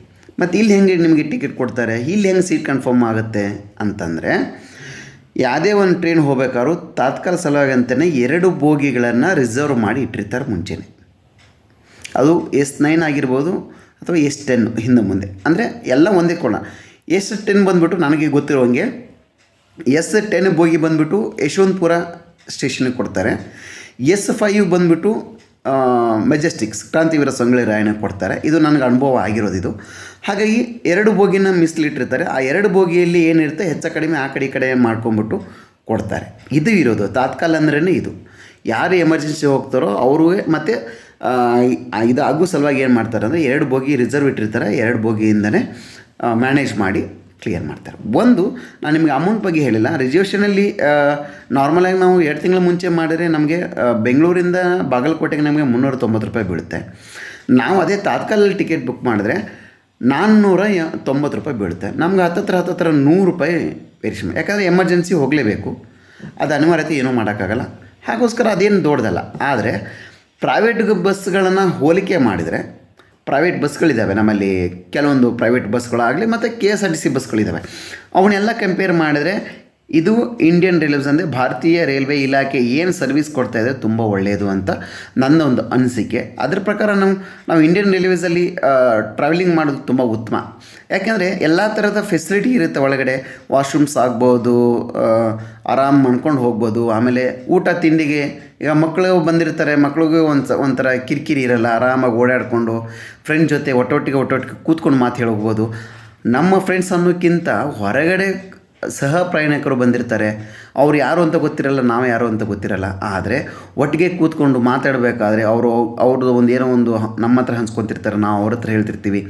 ಮತ್ತು ಇಲ್ಲಿ ಹೆಂಗೆ ನಿಮಗೆ ಟಿಕೆಟ್ ಕೊಡ್ತಾರೆ, ಇಲ್ಲಿ ಹೆಂಗೆ ಸೀಟ್ ಕನ್ಫರ್ಮ್ ಆಗುತ್ತೆ ಅಂತಂದರೆ, ಯಾವುದೇ ಒಂದು ಟ್ರೈನ್ ಹೋಗ್ಬೇಕಾದ್ರೂ ತಾತ್ಕಾಲ ಸಲುವಾಗಿ ಅಂತಲೇ 2 ಬೋಗಿಗಳನ್ನು ರಿಸರ್ವ್ ಮಾಡಿ ಇಟ್ಟಿರ್ತಾರೆ ಮುಂಚೆನೇ. ಅದು S9 ಆಗಿರ್ಬೋದು ಅಥವಾ S10 ಹಿಂದೆ ಮುಂದೆ, ಅಂದರೆ ಎಲ್ಲ ಒಂದೇ ಕೊಡ. S10 ಬಂದುಬಿಟ್ಟು ನನಗೆ ಗೊತ್ತಿರೋಂಗೆ S10 ಬೋಗಿ ಬಂದುಬಿಟ್ಟು ಯಶವಂತಪುರ ಸ್ಟೇಷನಿಗೆ ಕೊಡ್ತಾರೆ. S5 ಬಂದುಬಿಟ್ಟು ಮೆಜೆಸ್ಟಿಕ್ಸ್ ಕ್ರಾಂತಿವೀರ ಸಂಗೊಳ್ಳಿ ರಾಯಣ್ಣ ಕೊಡ್ತಾರೆ. ಇದು ನನಗೆ ಅನುಭವ ಆಗಿರೋದು ಇದು. ಹಾಗಾಗಿ 2 ಬೋಗಿನ ಮೀಸಲಿಟ್ಟಿರ್ತಾರೆ. ಆ 2 ಬೋಗಿಯಲ್ಲಿ ಏನಿರುತ್ತೆ ಹೆಚ್ಚು ಕಡಿಮೆ ಆ ಕಡೆ ಈ ಕಡೆ ಮಾಡ್ಕೊಂಬಿಟ್ಟು ಕೊಡ್ತಾರೆ. ಇದು ಇರೋದು ತಾತ್ಕಾಲ ಅಂದ್ರೇ ಇದು. ಯಾರು ಎಮರ್ಜೆನ್ಸಿ ಹೋಗ್ತಾರೋ ಅವರು ಮತ್ತು ಇದು ಆಗೋ ಸಲುವಾಗಿ ಏನು ಮಾಡ್ತಾರೆ ಅಂದರೆ 2 ಬೋಗಿ ರಿಸರ್ವ್ ಇಟ್ಟಿರ್ತಾರೆ. 2 ಬೋಗಿಯಿಂದನೇ ಮ್ಯಾನೇಜ್ ಮಾಡಿ ಕ್ಲಿಯರ್ ಮಾಡ್ತಾರೆ. ನಾನು ನಿಮಗೆ ಅಮೌಂಟ್ ಬಗ್ಗೆ ಹೇಳಿಲ್ಲ. ರಿಸರ್ವೇಷನಲ್ಲಿ ನಾರ್ಮಲಾಗಿ ನಾವು 2 ತಿಂಗಳ ಮುಂಚೆ ಮಾಡಿದ್ರೆ ನಮಗೆ ಬೆಂಗಳೂರಿಂದ ಬಾಗಲಕೋಟೆಗೆ ನಮಗೆ 390 ರೂಪಾಯಿ ಬೀಳುತ್ತೆ. ನಾವು ಅದೇ ತಾತ್ಕಾಲಲ್ಲಿ ಟಿಕೆಟ್ ಬುಕ್ ಮಾಡಿದ್ರೆ 490 ರೂಪಾಯಿ ಬೀಳುತ್ತೆ. ನಮ್ಗೆ ಹತ್ತತ್ರ 100 ರೂಪಾಯಿ ವೇರಿಯೇಷನ್, ಯಾಕಂದರೆ ಎಮರ್ಜೆನ್ಸಿ ಹೋಗಲೇಬೇಕು, ಅದು ಅನಿವಾರ್ಯತೆ ಏನೂ ಮಾಡೋಕ್ಕಾಗಲ್ಲ. ಹಾಗೋಸ್ಕರ ಅದೇನು ದೊಡ್ಡದಲ್ಲ. ಆದರೆ ಪ್ರೈವೇಟ್ ಬಸ್ಗಳನ್ನು ಹೋಲಿಕೆ ಮಾಡಿದರೆ, ಪ್ರೈವೇಟ್ ಬಸ್ಗಳಿದ್ದಾವೆ ನಮ್ಮಲ್ಲಿ, ಕೆಲವೊಂದು ಪ್ರೈವೇಟ್ ಬಸ್ಗಳಾಗಲಿ ಮತ್ತು KSRTC ಬಸ್ಗಳಿದ್ದಾವೆ. ಅವನ್ನೆಲ್ಲ ಕಂಪೇರ್ ಮಾಡಿದರೆ ಇದು ಇಂಡಿಯನ್ ರೈಲ್ವೇಸ್ ಅಂದರೆ ಭಾರತೀಯ ರೈಲ್ವೆ ಇಲಾಖೆ ಏನು ಸರ್ವಿಸ್ ಕೊಡ್ತಾಯಿದೆ ತುಂಬ ಒಳ್ಳೆಯದು ಅಂತ ನನ್ನ ಒಂದು ಅನಿಸಿಕೆ. ಅದ್ರ ಪ್ರಕಾರ ನಾವು ಇಂಡಿಯನ್ ರೈಲ್ವೇಸಲ್ಲಿ ಟ್ರಾವೆಲಿಂಗ್ ಮಾಡೋದು ತುಂಬ ಉತ್ತಮ. ಯಾಕೆಂದರೆ ಎಲ್ಲ ಥರದ ಫೆಸಿಲಿಟಿ ಇರುತ್ತೆ ಒಳಗಡೆ. ವಾಶ್ರೂಮ್ಸ್ ಆಗ್ಬೋದು, ಆರಾಮ್ ಮಾಡ್ಕೊಂಡು ಹೋಗ್ಬೋದು. ಆಮೇಲೆ ಊಟ ತಿಂಡಿಗೆ ಈಗ ಮಕ್ಕಳು ಬಂದಿರ್ತಾರೆ, ಮಕ್ಳಿಗೆ ಒಂಥರ ಕಿರಿಕಿರಿ ಇರಲ್ಲ, ಆರಾಮಾಗಿ ಓಡಾಡಿಕೊಂಡು ಫ್ರೆಂಡ್ಸ್ ಜೊತೆ ಒಟ್ಟೊಟ್ಟಿಗೆ ಕೂತ್ಕೊಂಡು ಮಾತು ಹೇಳೋಗ್ಬೋದು. ನಮ್ಮ ಫ್ರೆಂಡ್ಸ್ ಅನ್ನೋಕ್ಕಿಂತ ಹೊರಗಡೆ ಸಹ ಪ್ರಯಾಣಿಕರು ಬಂದಿರ್ತಾರೆ, ಅವ್ರು ಯಾರು ಅಂತ ಗೊತ್ತಿರಲ್ಲ, ನಾವು ಯಾರು ಅಂತ ಗೊತ್ತಿರಲ್ಲ. ಆದರೆ ಒಟ್ಟಿಗೆ ಕೂತ್ಕೊಂಡು ಮಾತಾಡಬೇಕಾದ್ರೆ ಅವ್ರದ್ದು ಏನೋ ಒಂದು ನಮ್ಮ ಹತ್ರ ಹಂಚ್ಕೊತಿರ್ತಾರೆ, ನಾವು ಅವ್ರ ಹತ್ರ ಹೇಳ್ತಿರ್ತೀವಿ.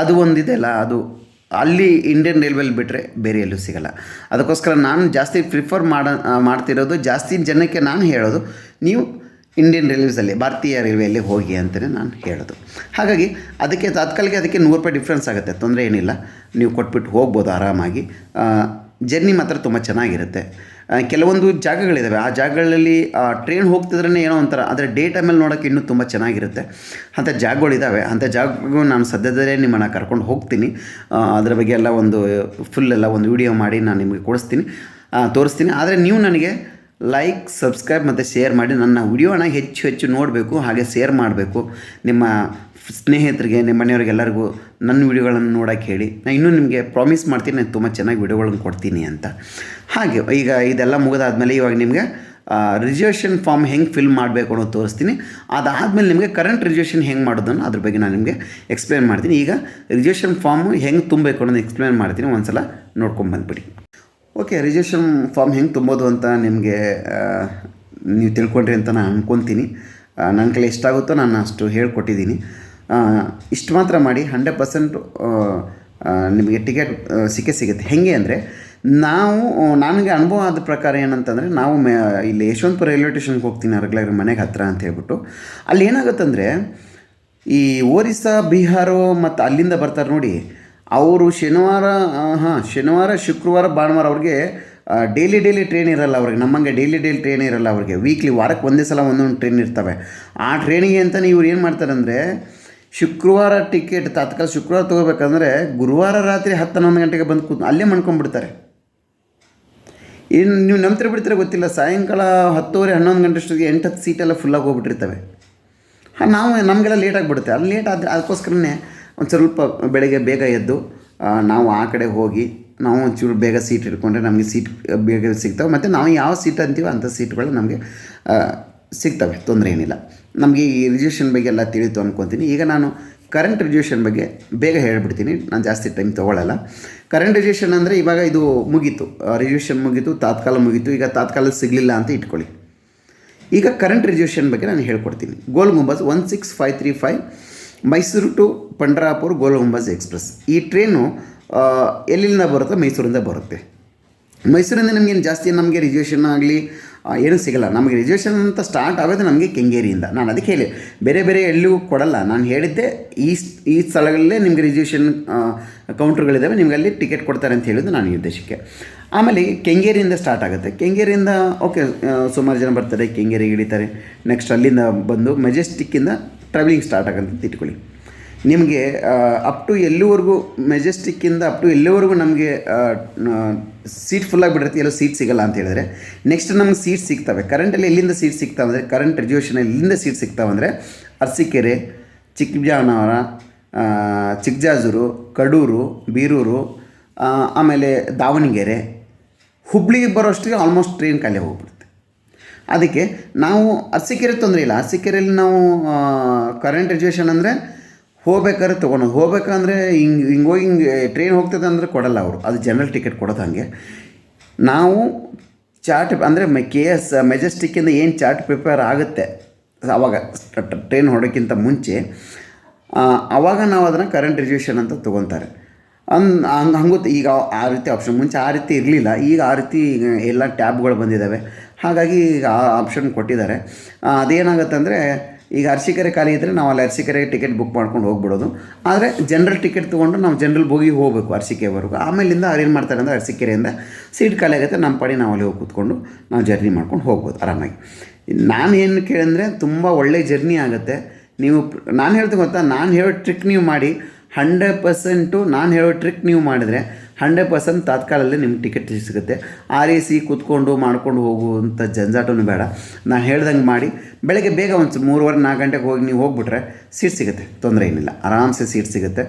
ಅದು ಒಂದಿದೆಯಲ್ಲ, ಅದು ಅಲ್ಲಿ ಇಂಡಿಯನ್ ರೈಲ್ವೇಲಿ ಬಿಟ್ಟರೆ ಬೇರೆ ಎಲ್ಲೂ ಸಿಗೋಲ್ಲ. ಅದಕ್ಕೋಸ್ಕರ ನಾನು ಜಾಸ್ತಿ ಪ್ರಿಫರ್ ಮಾಡ್ತಿರೋದು, ಜಾಸ್ತಿ ಜನಕ್ಕೆ ನಾನು ಹೇಳೋದು, ನೀವು ಇಂಡಿಯನ್ ರೈಲ್ವೇಸಲ್ಲಿ, ಭಾರತೀಯ ರೈಲ್ವೆಯಲ್ಲಿ ಹೋಗಿ ಅಂತಲೇ ನಾನು ಹೇಳೋದು. ಹಾಗಾಗಿ ಅದಕ್ಕೆ ತಾತ್ಕಾಲಿಕ ಅದಕ್ಕೆ 100 ರೂಪಾಯಿ ಡಿಫ್ರೆನ್ಸ್ ಆಗುತ್ತೆ, ತೊಂದರೆ ಏನಿಲ್ಲ. ನೀವು ಕೊಟ್ಬಿಟ್ಟು ಹೋಗ್ಬೋದು ಆರಾಮಾಗಿ. ಜರ್ನಿ ಮಾತ್ರ ತುಂಬ ಚೆನ್ನಾಗಿರುತ್ತೆ. ಕೆಲವೊಂದು ಜಾಗಗಳಿದ್ದಾವೆ, ಆ ಜಾಗಗಳಲ್ಲಿ ಟ್ರೈನ್ ಹೋಗ್ತಿದ್ರೇ ಏನೋ ಒಂಥರ, ಆದರೆ ಡೇ ಟೈಮಲ್ಲಿ ನೋಡೋಕ್ಕೆ ಇನ್ನೂ ತುಂಬ ಚೆನ್ನಾಗಿರುತ್ತೆ. ಅಂಥ ಜಾಗಗಳಿದ್ದಾವೆ. ಅಂಥ ಜಾಗಗಳು ನಾನು ಸದ್ಯದಲ್ಲೇ ನಿಮ್ಮನ್ನು ಕರ್ಕೊಂಡು ಹೋಗ್ತೀನಿ. ಅದರ ಬಗ್ಗೆ ಎಲ್ಲ ಒಂದು ಒಂದು ವಿಡಿಯೋ ಮಾಡಿ ನಾನು ನಿಮಗೆ ತೋರಿಸ್ತೀನಿ. ಆದರೆ ನೀವು ನನಗೆ ಲೈಕ್, ಸಬ್ಸ್ಕ್ರೈಬ್ ಮತ್ತು ಶೇರ್ ಮಾಡಿ ನನ್ನ ವಿಡಿಯೋನ ಹೆಚ್ಚು ನೋಡಬೇಕು, ಹಾಗೆ ಶೇರ್ ಮಾಡಬೇಕು. ನಿಮ್ಮ ಸ್ನೇಹಿತರಿಗೆ, ನಿಮ್ಮ ಮನೆಯವ್ರಿಗೆಲ್ಲರಿಗೂ ನನ್ನ ವಿಡಿಯೋಗಳನ್ನು ನೋಡೋಕ್ಕೆ ಹೇಳಿ. ನಾನು ಇನ್ನೂ ನಿಮಗೆ ಪ್ರಾಮಿಸ್ ಮಾಡ್ತೀನಿ, ನಾನು ತುಂಬ ಚೆನ್ನಾಗಿ ವಿಡಿಯೋಗಳನ್ನು ಕೊಡ್ತೀನಿ ಅಂತ. ಹಾಗೆ ಈಗ ಇದೆಲ್ಲ ಮುಗಿದಾದ್ಮೇಲೆ ಇವಾಗ ನಿಮಗೆ ರಿಸರ್ವೇಷನ್ ಫಾರ್ಮ್ ಹೆಂಗೆ ಫಿಲ್ ಮಾಡಬೇಕು ಅನ್ನೋದು ತೋರಿಸ್ತೀನಿ. ಅದಾದಮೇಲೆ ನಿಮಗೆ ಕರೆಂಟ್ ರಿಸರ್ವೇಷನ್ ಹೆಂಗೆ ಮಾಡೋದನ್ನು ಅದ್ರ ಬಗ್ಗೆ ನಾನು ನಿಮಗೆ ಎಕ್ಸ್ಪ್ಲೇನ್ ಮಾಡ್ತೀನಿ. ಈಗ ರಿಸರ್ವೇಷನ್ ಫಾರ್ಮು ಹೆಂಗೆ ತುಂಬಬೇಕು ಅನ್ನೋದು ಎಕ್ಸ್ಪ್ಲೇನ್ ಮಾಡ್ತೀನಿ, ಒಂದು ಸಲ ನೋಡ್ಕೊಂಡು ಬಂದುಬಿಡಿ. ಓಕೆ, ರಿಸರ್ವೇಷನ್ ಫಾರ್ಮ್ ಹೆಂಗೆ ತುಂಬೋದು ಅಂತ ನಿಮಗೆ ನೀವು ತಿಳ್ಕೊಂಡ್ರಿ ಅಂತ ನಾನು ಅಂದ್ಕೊತೀನಿ. ನನ್ನ ಕೈಲಿ ಎಷ್ಟಾಗುತ್ತೋ ನಾನು ಅಷ್ಟು ಹೇಳ್ಕೊಟ್ಟಿದ್ದೀನಿ. ಇಷ್ಟು ಮಾತ್ರ ಮಾಡಿ 100% ನಿಮಗೆ ಟಿಕೆಟ್ ಸಿಗುತ್ತೆ. ಹೇಗೆ ಅಂದರೆ ನನಗೆ ಅನುಭವ ಆದ ಪ್ರಕಾರ ಏನಂತಂದರೆ, ನಾವು ಇಲ್ಲಿ ಯಶವಂತಪುರ ರೈಲ್ವೆ ಸ್ಟೇಷನ್ಗೆ ಹೋಗ್ತೀನಿ, ರೆಗ್ಯುಲರ್ ಮನೆಗೆ ಹತ್ತಿರ ಅಂತ ಹೇಳ್ಬಿಟ್ಟು. ಅಲ್ಲಿ ಏನಾಗುತ್ತಂದರೆ, ಈ ಒರಿಸ್ಸಾ, ಬಿಹಾರ ಮತ್ತು ಅಲ್ಲಿಂದ ಬರ್ತಾರೆ ನೋಡಿ, ಅವರು ಶನಿವಾರ, ಶುಕ್ರವಾರ, ಭಾನುವಾರ ಅವ್ರಿಗೆ ಡೈಲಿ ಟ್ರೈನ್ ಇರಲ್ಲ ಅವ್ರಿಗೆ. ನಮ್ಮಂಗೆ ಡೈಲಿ ಟ್ರೈನ್ ಇರಲ್ಲ ಅವ್ರಿಗೆ. ವೀಕ್ಲಿ, ವಾರಕ್ಕೆ ಒಂದೇ ಸಲ ಒಂದೊಂದು ಟ್ರೈನ್ ಇರ್ತವೆ. ಆ ಟ್ರೈನಿಗೆ ಅಂತಲೇ ಇವ್ರು ಏನು ಮಾಡ್ತಾರಂದರೆ, ಶುಕ್ರವಾರ ಟಿಕೆಟ್ ತಾತ್ಕಾಲ ಶುಕ್ರವಾರ ತೊಗೋಬೇಕಂದ್ರೆ ಗುರುವಾರ ರಾತ್ರಿ 10-11 ಗಂಟೆಗೆ ಬಂದು ಅಲ್ಲೇ ಮಾಡ್ಕೊಂಡ್ಬಿಡ್ತಾರೆ. ಇನ್ನು ನೀವು ನಂಬ್ತಿರ್ಬಿಡ್ತೀರ ಗೊತ್ತಿಲ್ಲ, ಸಾಯಂಕಾಲ 10:30-11 ಗಂಟೆ ಅಷ್ಟೊತ್ತಿಗೆ 8-10 ಸೀಟೆಲ್ಲ ಫುಲ್ಲಾಗಿ ಹೋಗ್ಬಿಟ್ಟಿರ್ತವೆ. ನಮಗೆಲ್ಲ ಲೇಟ್ ಆಗಿಬಿಡುತ್ತೆ. ಅಲ್ಲಿ ಲೇಟ್ ಆದರೆ ಅದಕ್ಕೋಸ್ಕರನೇ ಒಂದು ಸ್ವಲ್ಪ ಬೆಳಗ್ಗೆ ಬೇಗ ಎದ್ದು ನಾವು ಆ ಕಡೆ ಹೋಗಿ ನಾವು ಒಂಚೂರು ಬೇಗ ಸೀಟ್ ಇಟ್ಕೊಂಡ್ರೆ ನಮಗೆ ಸೀಟ್ ಬೇಗ ಸಿಗ್ತವೆ. ಮತ್ತು ನಾವು ಯಾವ ಸೀಟ್ ಅಂತೀವೋ ಅಂಥ ಸೀಟ್ಗಳು ನಮಗೆ ಸಿಗ್ತವೆ, ತೊಂದರೆ ಏನಿಲ್ಲ. ನಮಗೆ ಈ ರಿಸರ್ವೇಷನ್ ಬಗ್ಗೆ ಎಲ್ಲ ತಿಳಿತು ಅಂದ್ಕೊತೀನಿ. ಈಗ ನಾನು ಕರೆಂಟ್ ರಿಸರ್ವೇಷನ್ ಬಗ್ಗೆ ಬೇಗ ಹೇಳ್ಬಿಡ್ತೀನಿ, ನಾನು ಜಾಸ್ತಿ ಟೈಮ್ ತೊಗೊಳ್ಳಲ್ಲ. ಕರೆಂಟ್ ರಿಸರ್ವೇಷನ್ ಅಂದರೆ ಇವಾಗ ಇದು ಮುಗೀತು, ರಿಸರ್ವೇಷನ್ ಮುಗೀತು, ತಾತ್ಕಾಲ ಮುಗೀತು. ಈಗ ತಾತ್ಕಾಲ ಸಿಗಲಿಲ್ಲ ಅಂತ ಇಟ್ಕೊಳ್ಳಿ. ಈಗ ಕರೆಂಟ್ ರಿಸರ್ವೇಷನ್ ಬಗ್ಗೆ ನಾನು ಹೇಳ್ಕೊಡ್ತೀನಿ. Gol Gumbaz 16535 Mysuru to Pandharpur Gol Gumbaz express. ಈ ಟ್ರೈನು ಎಲ್ಲಿಂದ ಬರುತ್ತೆ? ಮೈಸೂರಿಂದ ಬರುತ್ತೆ. ಮೈಸೂರಿಂದ ನಮಗೇನು ಜಾಸ್ತಿ ನಮಗೆ ರಿಸರ್ವೇಷನ್ ಆಗಲಿ ಏನೂ ಸಿಗೋಲ್ಲ. ನಮಗೆ ರಿಸರ್ವೇಷನ್ ಅಂತ ಸ್ಟಾರ್ಟ್ ಆಗೋದು ನಮಗೆ ಕೆಂಗೇರಿಯಿಂದ. ನಾನು ಅದಕ್ಕೆ ಹೇಳಿ ಬೇರೆ ಎಲ್ಲೂ ಕೊಡಲ್ಲ. ನಾನು ಹೇಳಿದ್ದೆ ಈ ಸ್ಥಳಗಳಲ್ಲೇ ನಿಮಗೆ ರಿಸರ್ವೇಷನ್ ಕೌಂಟ್ರ್ಗಳಿದ್ದಾವೆ, ನಿಮಗೆ ಅಲ್ಲಿ ಟಿಕೆಟ್ ಕೊಡ್ತಾರೆ ಅಂತ ಹೇಳಿದ್ದು ನಾನು ಈ ಉದ್ದೇಶಕ್ಕೆ. ಆಮೇಲೆ ಕೆಂಗೇರಿಯಿಂದ ಸ್ಟಾರ್ಟ್ ಆಗುತ್ತೆ. ಕೆಂಗೇರಿಯಿಂದ ಓಕೆ, ಸುಮಾರು ಜನ ಬರ್ತಾರೆ, ಕೆಂಗೇರಿಗೆ ಇಳಿತಾರೆ. ನೆಕ್ಸ್ಟ್ ಅಲ್ಲಿಂದ ಬಂದು ಮೆಜೆಸ್ಟಿಕ್ಕಿಂದ ಟ್ರಾವೆಲಿಂಗ್ ಸ್ಟಾರ್ಟ್ ಆಗುತ್ತೆ ಅಂತ ಇಟ್ಕೊಳ್ಳಿ. ನಿಮಗೆ ಅಪ್ ಟು ಎಲ್ಲಿವರೆಗೂ ಮೆಜೆಸ್ಟಿಕ್ಕಿಂದ ಅಪ್ ಟು ಎಲ್ಲಿವರೆಗೂ ನಮಗೆ ಸೀಟ್ ಫುಲ್ಲಾಗಿ ಬಿಟ್ಟಿರುತ್ತೆ, ಎಲ್ಲೋ ಸೀಟ್ ಸಿಗೋಲ್ಲ ಅಂತ ಹೇಳಿದ್ರೆ ನೆಕ್ಸ್ಟ್ ನಮ್ಗೆ ಸೀಟ್ ಸಿಗ್ತವೆ. ಕರೆಂಟಲ್ಲಿ ಎಲ್ಲಿಂದ ಸೀಟ್ ಸಿಗ್ತಾವೆ ಅಂದರೆ, ಕರೆಂಟ್ ರಿಸರ್ವೇಷನ್ ಎಲ್ಲಿಂದ ಸೀಟ್ ಸಿಗ್ತಾವೆ ಅಂದರೆ ಅರಸೀಕೆರೆ, ಚಿಕ್ಕಜಾನವರ, ಚಿಕ್ಕಜಾಜೂರು, ಕಡೂರು, ಬೀರೂರು, ಆಮೇಲೆ ದಾವಣಗೆರೆ, ಹುಬ್ಳಿಗೆ ಬರೋಷ್ಟಿಗೆ ಆಲ್ಮೋಸ್ಟ್ ಟ್ರೈನ್ ಖಾಲಿ ಹೋಗ್ಬಿಡುತ್ತೆ. ಅದಕ್ಕೆ ನಾವು ಅರಸೀಕೆರೆ ತೊಂದರೆ ಇಲ್ಲ. ಅರಸೀಕೆರೆಯಲ್ಲಿ ನಾವು ಕರೆಂಟ್ ರಿಸರ್ವೇಷನ್ ಅಂದರೆ ಹೋಗ್ಬೇಕಾದ್ರೆ ತೊಗೊಳೋದು. ಹೋಗ್ಬೇಕಂದ್ರೆ ಹೋಗಿ ಟ್ರೈನ್ ಹೋಗ್ತದೆ ಅಂದರೆ ಕೊಡಲ್ಲ ಅವರು, ಅದು ಜನರಲ್ ಟಿಕೆಟ್ ಕೊಡೋದು. ಹಾಗೆ ನಾವು ಚಾರ್ಟ್ ಅಂದರೆ ಮೆಜೆಸ್ಟಿಕ್ಕಿಂದ ಏನು ಚಾರ್ಟ್ ಪ್ರಿಪೇರ್ ಆಗುತ್ತೆ ಆವಾಗ ಟ್ರೈನ್ ಹೊಡೋಕ್ಕಿಂತ ಮುಂಚೆ, ಆವಾಗ ನಾವು ಅದನ್ನು ಕರೆಂಟ್ ರಿಸರ್ವೇಷನ್ ಅಂತ ತೊಗೊತಾರೆ. ಹಂಗುತ್ತೆ. ಈಗ ಆ ರೀತಿ ಆಪ್ಷನ್, ಮುಂಚೆ ಆ ರೀತಿ ಇರಲಿಲ್ಲ, ಈಗ ಆ ರೀತಿ ಎಲ್ಲ ಟ್ಯಾಬ್ಗಳು ಬಂದಿದ್ದಾವೆ. ಹಾಗಾಗಿ ಈಗ ಆ ಆಪ್ಷನ್ ಕೊಟ್ಟಿದ್ದಾರೆ. ಅದೇನಾಗುತ್ತೆ ಅಂದರೆ ಈಗ ಅರಸೀಕೆರೆ ಖಾಲಿ ಇದ್ದರೆ ನಾವು ಅಲ್ಲಿ ಅರಸೀಕೆರೆಗೆ ಟಿಕೆಟ್ ಬುಕ್ ಮಾಡ್ಕೊಂಡು ಹೋಗ್ಬಿಡೋದು. ಆದರೆ ಜನರಲ್ ಟಿಕೆಟ್ ತೊಗೊಂಡು ನಾವು ಜನರಲ್ ಬೋಗಿ ಹೋಗಬೇಕು ಅರಸೀಕೆರೆವರೆಗೂ. ಆಮೇಲಿಂದ ಅವ್ರು ಏನು ಮಾಡ್ತಾರೆ ಅಂದರೆ ಅರಸೀಕೆರೆಯಿಂದ ಸೀಟ್ ಖಾಲಿ ಆಗುತ್ತೆ, ನಮ್ಮ ಪಾಡಿ ನಾವು ಅಲ್ಲಿ ಹೋಗಿ ಕೂತ್ಕೊಂಡು ನಾವು ಜರ್ನಿ ಮಾಡ್ಕೊಂಡು ಹೋಗ್ಬೋದು ಆರಾಮಾಗಿ. ನಾನು ಏನು ಕೇಳಿದ್ರೆ ತುಂಬ ಒಳ್ಳೆ ಜರ್ನಿ ಆಗುತ್ತೆ. ನೀವು ನಾನು ಹೇಳ್ತೀನಿ ಗೊತ್ತಾ, ನಾನು ಹೇಳೋ ಟ್ರಿಕ್ ನೀವು ಮಾಡಿ 100% ನಾನು ಹೇಳೋ ಟ್ರಿಕ್ ನೀವು ಮಾಡಿದರೆ 100% ತಾತ್ಕಾಲಲ್ಲಿ ನಿಮ್ಗೆ ಟಿಕೆಟ್ ಸಿಗುತ್ತೆ. RAC ಕೂತ್ಕೊಂಡು ಮಾಡ್ಕೊಂಡು ಹೋಗುವಂಥ ಜಂಜಾಟನೂ ಬೇಡ. ನಾನು ಹೇಳ್ದಂಗೆ ಮಾಡಿ ಬೆಳಗ್ಗೆ ಬೇಗ ಒಂದು 3:30-4 ಗಂಟೆಗೆ ಹೋಗಿ ನೀವು ಹೋಗ್ಬಿಟ್ರೆ ಸೀಟ್ ಸಿಗುತ್ತೆ, ತೊಂದರೆ ಏನಿಲ್ಲ, ಆರಾಮ್ಸೆ ಸೀಟ್ ಸಿಗುತ್ತೆ.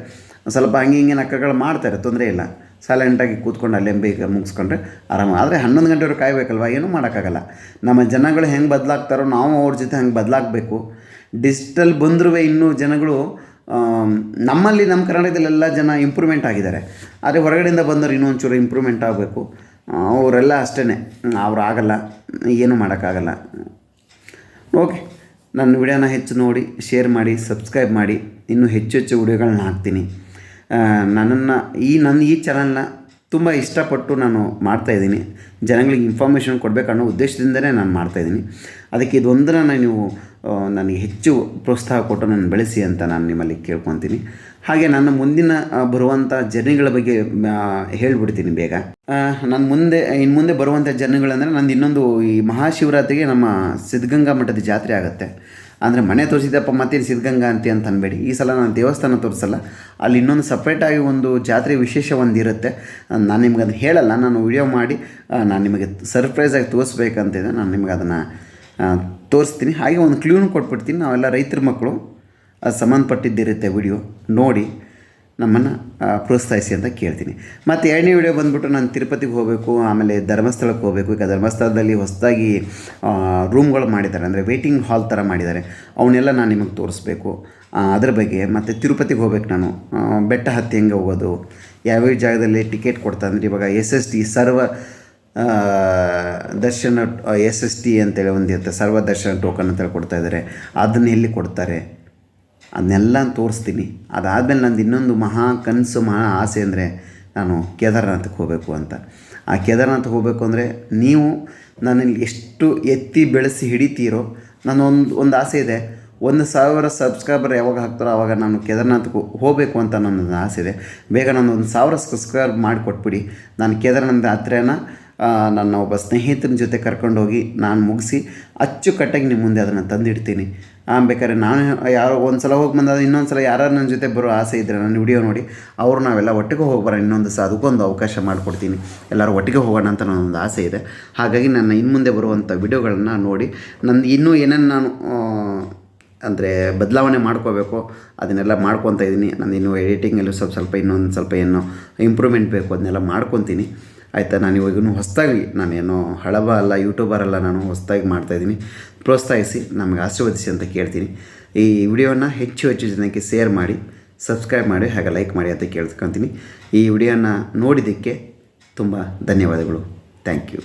ಸ್ವಲ್ಪ ಹಂಗೆ ಹಿಂಗೆ ನಕ್ಕಗಳು ಮಾಡ್ತಾರೆ, ತೊಂದರೆ ಇಲ್ಲ. ಸೈಲೆಂಟಾಗಿ ಕೂತ್ಕೊಂಡು ಅಲ್ಲೇ ಬೇಗ ಮುಗಿಸ್ಕೊಂಡ್ರೆ ಆರಾಮ. ಆದರೆ 11 ಗಂಟೆವರೆಗೆ ಕಾಯಬೇಕಲ್ವ, ಏನೂ ಮಾಡೋಕ್ಕಾಗಲ್ಲ. ನಮ್ಮ ಜನಗಳು ಹೆಂಗೆ ಬದಲಾಗ್ತಾರೋ ನಾವು ಅವ್ರ ಜೊತೆ ಹಂಗೆ ಬದಲಾಗಬೇಕು. ಡಿಜಿಟಲ್ ಬಂದರೂ ಇನ್ನೂ ಜನಗಳು ನಮ್ಮಲ್ಲಿ ನಮ್ಮ ಕರ್ನಾಟಕದಲ್ಲೆಲ್ಲ ಜನ ಇಂಪ್ರೂವ್ಮೆಂಟ್ ಆಗಿದ್ದಾರೆ. ಆದರೆ ಹೊರಗಡೆಯಿಂದ ಬಂದವರು ಇನ್ನೊಂಚೂರು ಇಂಪ್ರೂವ್ಮೆಂಟ್ ಆಗಬೇಕು. ಅವರೆಲ್ಲ ಅಷ್ಟೇ, ಅವ್ರು ಆಗಲ್ಲ, ಏನೂ ಮಾಡೋಕ್ಕಾಗಲ್ಲ. ಓಕೆ, ನನ್ನ ವಿಡಿಯೋನ ಹೆಚ್ಚು ನೋಡಿ, ಶೇರ್ ಮಾಡಿ, ಸಬ್ಸ್ಕ್ರೈಬ್ ಮಾಡಿ. ಇನ್ನೂ ಹೆಚ್ಚು ಹೆಚ್ಚು ವಿಡಿಯೋಗಳನ್ನ ಹಾಕ್ತೀನಿ. ನನ್ನ ಈ ಚಾನಲ್ನ ತುಂಬ ಇಷ್ಟಪಟ್ಟು ನಾನು ಮಾಡ್ತಾಯಿದ್ದೀನಿ. ಜನಗಳಿಗೆ ಇನ್ಫಾರ್ಮೇಷನ್ ಕೊಡಬೇಕನ್ನೋ ಉದ್ದೇಶದಿಂದಲೇ ನಾನು ಮಾಡ್ತಾಯಿದ್ದೀನಿ. ಅದಕ್ಕೆ ಇದೊಂದನ್ನು ನೀವು ನನಗೆ ಹೆಚ್ಚು ಪ್ರೋತ್ಸಾಹ ಕೊಟ್ಟು ನಾನು ಬೆಳೆಸಿ ಅಂತ ನಾನು ನಿಮ್ಮಲ್ಲಿ ಕೇಳ್ಕೊತೀನಿ. ಹಾಗೆ ನನ್ನ ಮುಂದಿನ ಬರುವಂಥ ಜರ್ನಿಗಳ ಬಗ್ಗೆ ಹೇಳಿಬಿಡ್ತೀನಿ ಬೇಗ. ನಾನು ಇನ್ನು ಮುಂದೆ ಬರುವಂಥ ಜರ್ನಿಗಳಂದರೆ ನಂದು ಇನ್ನೊಂದು ಈ ಮಹಾಶಿವರಾತ್ರಿಗೆ ನಮ್ಮ ಸಿದ್ಧಗಂಗಾ ಮಠದ ಜಾತ್ರೆ ಆಗುತ್ತೆ. ಅಂದರೆ ಮನೆ ತೋರಿಸಿದಪ್ಪ ಮತ್ತೇನು ಸಿದ್ಧಗಂಗಾ ಅಂತ ಅನ್ಬೇಡಿ. ಈ ಸಲ ನಾನು ದೇವಸ್ಥಾನ ತೋರಿಸಲ್ಲ, ಅಲ್ಲಿ ಇನ್ನೊಂದು ಸಪ್ರೇಟಾಗಿ ಒಂದು ಜಾತ್ರೆ ವಿಶೇಷ ಒಂದು ಇರುತ್ತೆ. ನಾನು ನಿಮ್ಗೆ ಅದನ್ನು ಹೇಳಲ್ಲ, ನಾನು ವಿಡಿಯೋ ಮಾಡಿ ನಾನು ನಿಮಗೆ ಸರ್ಪ್ರೈಸಾಗಿ ತೋರಿಸ್ಬೇಕಂತಿದೆ. ನಾನು ನಿಮಗೆ ಅದನ್ನು ತೋರಿಸ್ತೀನಿ. ಹಾಗೆ ಒಂದು ಕ್ಲೂನು ಕೊಟ್ಬಿಡ್ತೀನಿ. ನಾವೆಲ್ಲ ರೈತರ ಮಕ್ಕಳು, ಅದು ಸಂಬಂಧಪಟ್ಟಿದ್ದಿರುತ್ತೆ ವಿಡಿಯೋ ನೋಡಿ ನಮ್ಮನ್ನು ಪ್ರೋತ್ಸಾಹಿಸಿ ಅಂತ ಕೇಳ್ತೀನಿ. ಮತ್ತು ಎರಡನೇ ವಿಡಿಯೋ ಬಂದುಬಿಟ್ಟು ನಾನು ತಿರುಪತಿಗೆ ಹೋಗಬೇಕು, ಆಮೇಲೆ ಧರ್ಮಸ್ಥಳಕ್ಕೆ ಹೋಗಬೇಕು. ಈಗ ಧರ್ಮಸ್ಥಳದಲ್ಲಿ ಹೊಸದಾಗಿ ರೂಮ್ಗಳು ಮಾಡಿದ್ದಾರೆ, ಅಂದರೆ ವೇಟಿಂಗ್ ಹಾಲ್ ಥರ ಮಾಡಿದ್ದಾರೆ. ಅವನ್ನೆಲ್ಲ ನಾನು ನಿಮಗೆ ತೋರಿಸ್ಬೇಕು ಅದ್ರ ಬಗ್ಗೆ. ಮತ್ತು ತಿರುಪತಿಗೆ ಹೋಗ್ಬೇಕು ನಾನು, ಬೆಟ್ಟ ಹತ್ತಿ ಹೆಂಗೆ ಹೋಗೋದು, ಯಾವ್ಯಾವ ಜಾಗದಲ್ಲಿ ಟಿಕೆಟ್ ಕೊಡ್ತಾರೆ. ಅಂದರೆ ಇವಾಗ SST ಸರ್ವ ದರ್ಶನ SST ಅಂತೇಳಿ ಒಂದಿರುತ್ತೆ, ಸರ್ವ ದರ್ಶನ ಟೋಕನ್ ಅಂತೇಳಿ ಕೊಡ್ತಾಯಿದ್ದಾರೆ. ಅದನ್ನ ಎಲ್ಲಿ ಕೊಡ್ತಾರೆ ಅದನ್ನೆಲ್ಲ ತೋರಿಸ್ತೀನಿ. ಅದಾದಮೇಲೆ ನಂದು ಇನ್ನೊಂದು ಮಹಾ ಕನಸು, ಮಹಾ ಆಸೆ ಅಂದರೆ ನಾನು ಕೇದಾರನಾಥಕ್ಕೆ ಹೋಗಬೇಕು ಅಂತ. ಆ ಕೇದಾರನಾಥಕ್ಕೆ ಹೋಗಬೇಕು ಅಂದರೆ ನೀವು ನನ್ನಲ್ಲಿ ಎಷ್ಟು ಎತ್ತಿ ಬೆಳೆಸಿ ಹಿಡಿತೀರೋ, ಒಂದು ಆಸೆ ಇದೆ. 1,000 ಸಬ್ಸ್ಕ್ರೈಬರ್ ಯಾವಾಗ ಹಾಕ್ತಾರೋ ಆವಾಗ ನಾನು ಕೇದಾರನಾಥಕ್ಕೆ ಹೋಗಬೇಕು ಅಂತ ನನ್ನೊಂದು ಆಸೆ ಇದೆ. ಬೇಗ ನಾನು 1,000 ಸಬ್ಸ್ಕ್ರೈಬ್ ಮಾಡಿಕೊಟ್ಬಿಡಿ. ನಾನು ಕೇದಾರನಾಥ ಯಾತ್ರೆನ ನನ್ನ ಒಬ್ಬ ಸ್ನೇಹಿತನ ಜೊತೆ ಕರ್ಕೊಂಡೋಗಿ ನಾನು ಮುಗಿಸಿ ಅಚ್ಚುಕಟ್ಟಾಗಿ ನಿಮ್ಮ ಮುಂದೆ ಅದನ್ನು ತಂದಿಡ್ತೀನಿ. ಬೇಕಾದ್ರೆ ನಾನು ಯಾರೋ ಒಂದು ಸಲ ಹೋಗಿ ಬಂದಾಗ ಇನ್ನೊಂದು ಸಲ ಯಾರು ನನ್ನ ಜೊತೆ ಬರೋ ಆಸೆ ಇದ್ದರೆ ನನ್ನ ವಿಡಿಯೋ ನೋಡಿ ಅವರು ನಾವೆಲ್ಲ ಒಟ್ಟಿಗೆ ಹೋಗ್ಬಾರ ಇನ್ನೊಂದು ಸಹ ಅದಕ್ಕೊಂದು ಅವಕಾಶ ಮಾಡಿಕೊಡ್ತೀನಿ. ಎಲ್ಲರೂ ಒಟ್ಟಿಗೆ ಹೋಗೋಣ ಅಂತ ನನ್ನೊಂದು ಆಸೆ ಇದೆ. ಹಾಗಾಗಿ ನನ್ನ ಇನ್ನು ಮುಂದೆ ಬರುವಂಥ ವಿಡಿಯೋಗಳನ್ನ ನೋಡಿ ನಂದು ಇನ್ನೂ ಏನೇನು ನಾನು ಅಂದರೆ ಬದಲಾವಣೆ ಮಾಡ್ಕೋಬೇಕು ಅದನ್ನೆಲ್ಲ ಮಾಡ್ಕೊತಾ ಇದ್ದೀನಿ. ನಾನು ಇನ್ನೂ ಎಡಿಟಿಂಗಲ್ಲೂ ಸ್ವಲ್ಪ ಇನ್ನೊಂದು ಸ್ವಲ್ಪ ಏನೋ ಇಂಪ್ರೂವ್ಮೆಂಟ್ ಬೇಕು, ಅದನ್ನೆಲ್ಲ ಮಾಡ್ಕೊತೀನಿ. ಆಯಿತಾ. ನಾನು ಇವಾಗೂ ಹೊಸದಾಗಿ, ನಾನೇನೋ ಹಳಬ ಅಲ್ಲ, ಯೂಟ್ಯೂಬರ್ ಅಲ್ಲ, ನಾನು ಹೊಸದಾಗಿ ಮಾಡ್ತಾಯಿದ್ದೀನಿ. ಪ್ರೋತ್ಸಾಹಿಸಿ ನಮಗೆ ಆಶೀರ್ವದಿಸಿ ಅಂತ ಕೇಳ್ತೀನಿ. ಈ ವಿಡಿಯೋನ ಹೆಚ್ಚು ಜನಕ್ಕೆ ಶೇರ್ ಮಾಡಿ, ಸಬ್ಸ್ಕ್ರೈಬ್ ಮಾಡಿ, ಹಾಗೆ ಲೈಕ್ ಮಾಡಿ ಅಂತ ಕೇಳ್ಕೊತೀನಿ. ಈ ವಿಡಿಯೋನ ನೋಡಿದ್ದಕ್ಕೆ ತುಂಬ ಧನ್ಯವಾದಗಳು. Thank you.